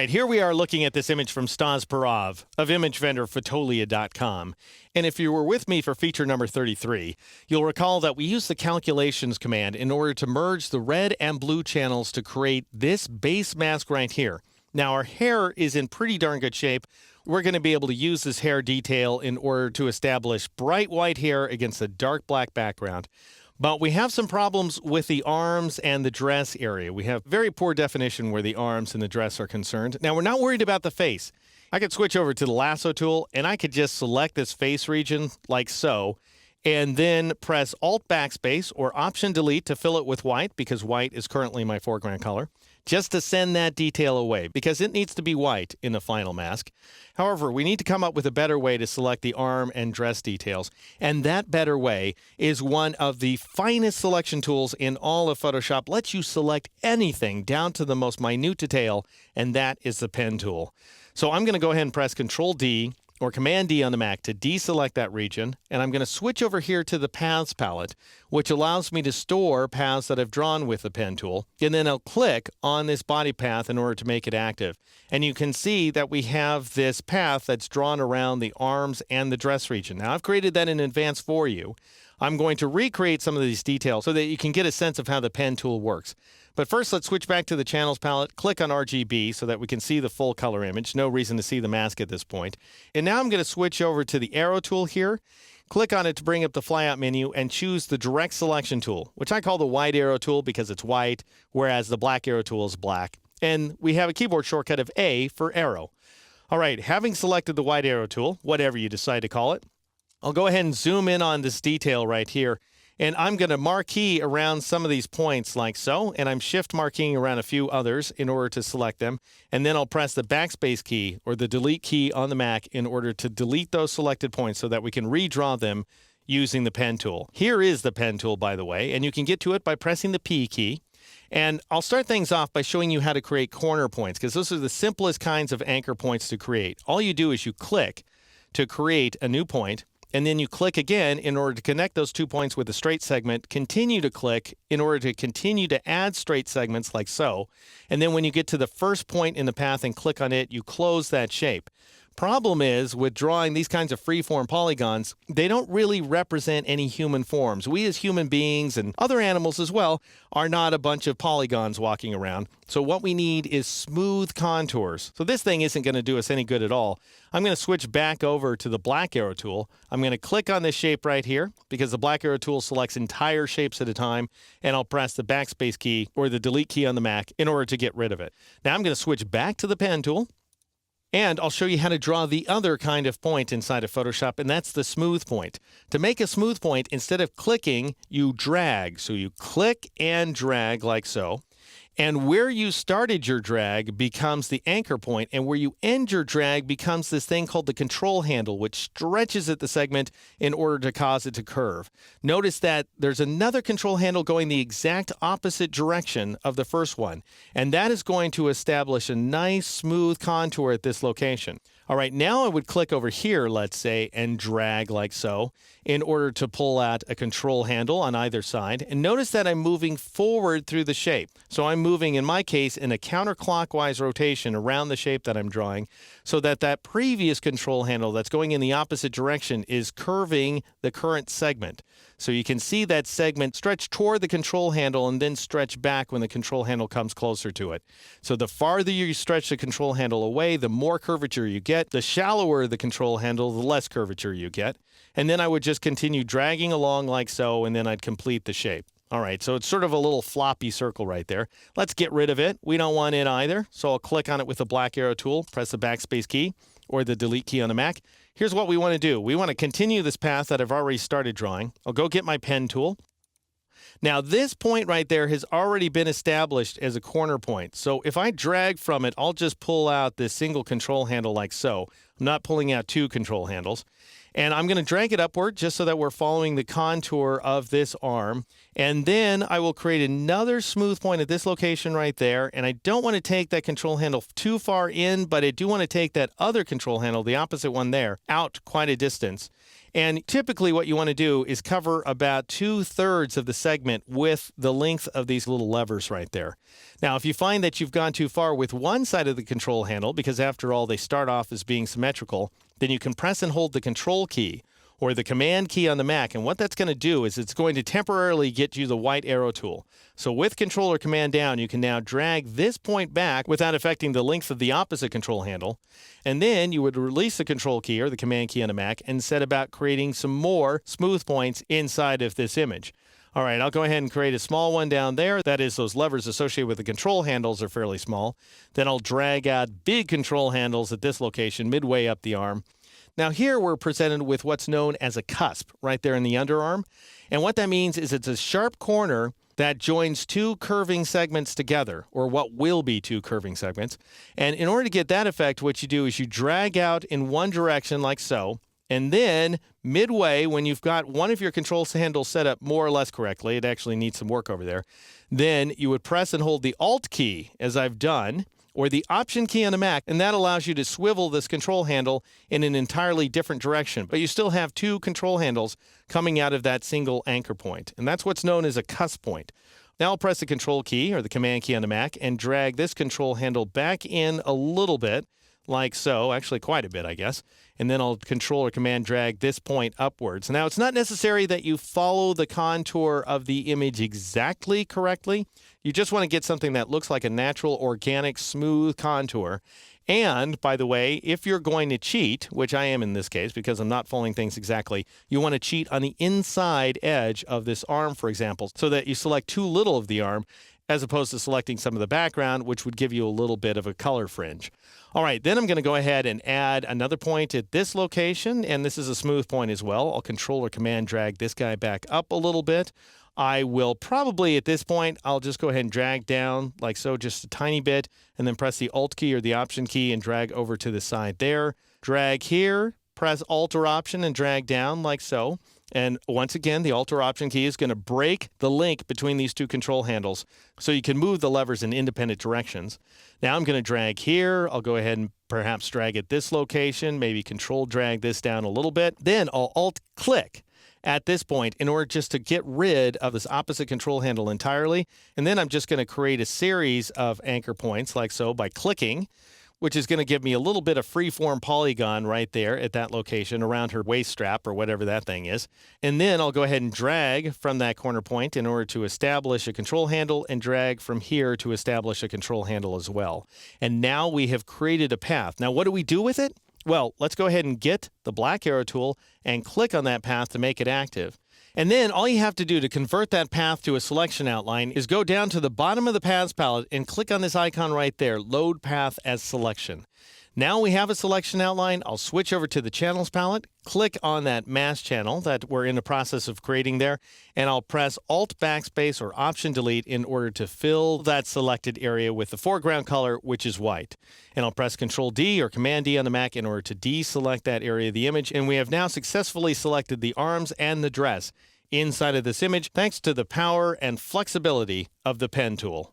right, here we are looking at this image from Stas Parov of image vendor Fotolia.com. And if you were with me for feature number 33, you'll recall that we used the calculations command in order to merge the red and blue channels to create this base mask right here. Now, our hair is in pretty darn good shape. We're going to be able to use this hair detail in order to establish bright white hair against a dark black background. But we have some problems with the arms and the dress area. We have very poor definition where the arms and the dress are concerned. Now, we're not worried about the face. I could switch over to the lasso tool, and I could just select this face region like so, and then press Alt Backspace or Option Delete to fill it with white, because white is currently my foreground color, just to send that detail away, because it needs to be white in the final mask. However, we need to come up with a better way to select the arm and dress details, and that better way is one of the finest selection tools in all of Photoshop. Lets you select anything down to the most minute detail, and that is the pen tool. So I'm going to go ahead and press Control D or Command D on the Mac to deselect that region, and I'm going to switch over here to the Paths palette, which allows me to store paths that I've drawn with the pen tool, and then I'll click on this body path in order to make it active. And you can see that we have this path that's drawn around the arms and the dress region. Now, I've created that in advance for you. I'm going to recreate some of these details so that you can get a sense of how the pen tool works. But first, let's switch back to the Channels palette, click on RGB so that we can see the full color image. No reason to see the mask at this point. And now I'm going to switch over to the Arrow tool here, click on it to bring up the flyout menu, and choose the Direct Selection tool, which I call the white arrow tool because it's white, whereas the black arrow tool is black. And we have a keyboard shortcut of A for arrow. All right, having selected the white arrow tool, whatever you decide to call it, I'll go ahead and zoom in on this detail right here. And I'm going to marquee around some of these points like so, and I'm shift marking around a few others in order to select them. And then I'll press the backspace key or the delete key on the Mac in order to delete those selected points so that we can redraw them using the pen tool. Here is the pen tool, by the way, and you can get to it by pressing the P key. And I'll start things off by showing you how to create corner points, because those are the simplest kinds of anchor points to create. All you do is you click to create a new point, and then you click again in order to connect those 2 points with a straight segment, continue to click in order to continue to add straight segments like so. And then when you get to the first point in the path and click on it, you close that shape. Problem is, with drawing these kinds of freeform polygons, they don't really represent any human forms. We as human beings and other animals as well are not a bunch of polygons walking around. So what we need is smooth contours. So this thing isn't going to do us any good at all. I'm going to switch back over to the black arrow tool. I'm going to click on this shape right here because the black arrow tool selects entire shapes at a time, and I'll press the backspace key or the delete key on the Mac in order to get rid of it. Now I'm going to switch back to the pen tool. And I'll show you how to draw the other kind of point inside of Photoshop, and that's the smooth point. To make a smooth point, instead of clicking, you drag. So you click and drag like so. And where you started your drag becomes the anchor point, and where you end your drag becomes this thing called the control handle, which stretches at the segment in order to cause it to curve. Notice that there's another control handle going the exact opposite direction of the first one, and that is going to establish a nice smooth contour at this location. All right, now I would click over here, let's say, and drag like so in order to pull out a control handle on either side. And notice that I'm moving forward through the shape. So I'm moving, in my case, in a counterclockwise rotation around the shape that I'm drawing so that that previous control handle that's going in the opposite direction is curving the current segment. So you can see that segment stretch toward the control handle and then stretch back when the control handle comes closer to it. So the farther you stretch the control handle away, the more curvature you get. The shallower the control handle, the less curvature you get. And then I would just continue dragging along like so, and then I'd complete the shape. All right, so it's sort of a little floppy circle right there. Let's get rid of it. We don't want it either. So I'll click on it with the black arrow tool, press the backspace key or the delete key on the Mac. Here's what we want to do. We want to continue this path that I've already started drawing. I'll go get my pen tool. Now, this point right there has already been established as a corner point. So if I drag from it, I'll just pull out this single control handle like so. I'm not pulling out two control handles. And I'm going to drag it upward just so that we're following the contour of this arm. And then I will create another smooth point at this location right there. And I don't want to take that control handle too far in, but I do want to take that other control handle, the opposite one there, out quite a distance. And typically what you want to do is cover about 2/3 of the segment with the length of these little levers right there. Now, if you find that you've gone too far with one side of the control handle, because after all, they start off as being symmetrical, then you can press and hold the control key or the command key on the Mac. And what that's going to do is it's going to temporarily get you the white arrow tool. So with control or command down, you can now drag this point back without affecting the length of the opposite control handle. And then you would release the control key or the command key on the Mac and set about creating some more smooth points inside of this image. All right, I'll go ahead and create a small one down there. That is, those levers associated with the control handles are fairly small. Then I'll drag out big control handles at this location, midway up the arm. Now here we're presented with what's known as a cusp right there in the underarm. And what that means is it's a sharp corner that joins two curving segments together, or what will be two curving segments. And in order to get that effect, what you do is you drag out in one direction like so. And then midway, when you've got one of your control handles set up more or less correctly, it actually needs some work over there, then you would press and hold the Alt key, as I've done, or the Option key on the Mac, and that allows you to swivel this control handle in an entirely different direction. But you still have two control handles coming out of that single anchor point, and that's what's known as a cusp point. Now I'll press the Control key or the Command key on the Mac and drag this control handle back in a little bit, like so, actually quite a bit, I guess. And then I'll Control or Command drag this point upwards. Now, it's not necessary that you follow the contour of the image exactly correctly. You just want to get something that looks like a natural, organic, smooth contour. And, by the way, if you're going to cheat, which I am in this case because I'm not following things exactly, you want to cheat on the inside edge of this arm, for example, so that you select too little of the arm as opposed to selecting some of the background, which would give you a little bit of a color fringe. All right, then I'm going to go ahead and add another point at this location, and this is a smooth point as well. I'll Control or Command drag this guy back up a little bit. I will probably, at this point, I'll just go ahead and drag down like so, just a tiny bit, and then press the Alt key or the Option key and drag over to the side there. Drag here, press Alt or Option and drag down like so. And once again, the Alt or Option key is going to break the link between these two control handles so you can move the levers in independent directions. Now I'm going to drag here. I'll go ahead and perhaps drag at this location, maybe Control drag this down a little bit. Then I'll Alt click at this point in order just to get rid of this opposite control handle entirely. And then I'm just going to create a series of anchor points like so by clicking, which is going to give me a little bit of freeform polygon right there at that location around her waist strap or whatever that thing is. And then I'll go ahead and drag from that corner point in order to establish a control handle and drag from here to establish a control handle as well. And now we have created a path. Now, what do we do with it? Well, let's go ahead and get the black arrow tool and click on that path to make it active. And then all you have to do to convert that path to a selection outline is go down to the bottom of the Paths palette and click on this icon right there, Load Path as Selection. Now we have a selection outline. I'll switch over to the Channels palette, click on that mask channel that we're in the process of creating there, and I'll press Alt Backspace or Option Delete in order to fill that selected area with the foreground color, which is white. And I'll press Control D or Command D on the Mac in order to deselect that area of the image. And we have now successfully selected the arms and the dress inside of this image, thanks to the power and flexibility of the pen tool.